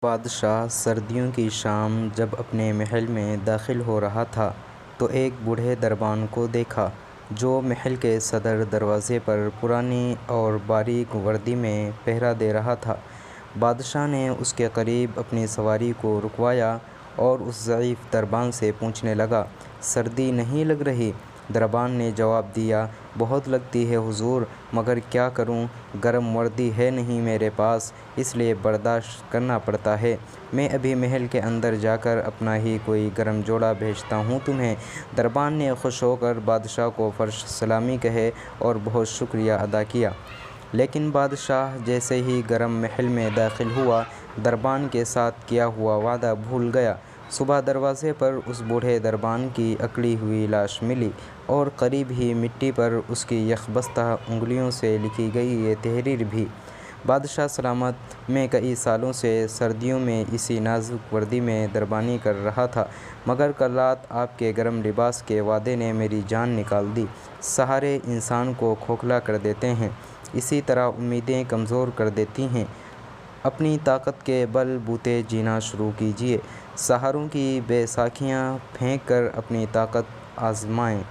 بادشاہ سردیوں کی شام جب اپنے محل میں داخل ہو رہا تھا تو ایک بوڑھے دربان کو دیکھا جو محل کے صدر دروازے پر پرانی اور باریک وردی میں پہرا دے رہا تھا۔ بادشاہ نے اس کے قریب اپنی سواری کو رکوایا اور اس ضعیف دربان سے پوچھنے لگا، سردی نہیں لگ رہی؟ دربان نے جواب دیا، بہت لگتی ہے حضور، مگر کیا کروں، گرم وردی ہے نہیں میرے پاس، اس لیے برداشت کرنا پڑتا ہے۔ میں ابھی محل کے اندر جا کر اپنا ہی کوئی گرم جوڑا بھیجتا ہوں تمہیں۔ دربان نے خوش ہو کر بادشاہ کو فرش سلامی کہے اور بہت شکریہ ادا کیا، لیکن بادشاہ جیسے ہی گرم محل میں داخل ہوا، دربان کے ساتھ کیا ہوا وعدہ بھول گیا۔ صبح دروازے پر اس بوڑھے دربان کی اکڑی ہوئی لاش ملی اور قریب ہی مٹی پر اس کی یخ بستہ انگلیوں سے لکھی گئی یہ تحریر بھی، بادشاہ سلامت، میں کئی سالوں سے سردیوں میں اسی نازک وردی میں دربانی کر رہا تھا، مگر کل رات آپ کے گرم لباس کے وعدے نے میری جان نکال دی۔ سہارے انسان کو کھوکھلا کر دیتے ہیں، اسی طرح امیدیں کمزور کر دیتی ہیں۔ اپنی طاقت کے بل بوتے جینا شروع کیجیے، سہاروں کی بے ساکھیاں پھینک کر اپنی طاقت آزمائیں۔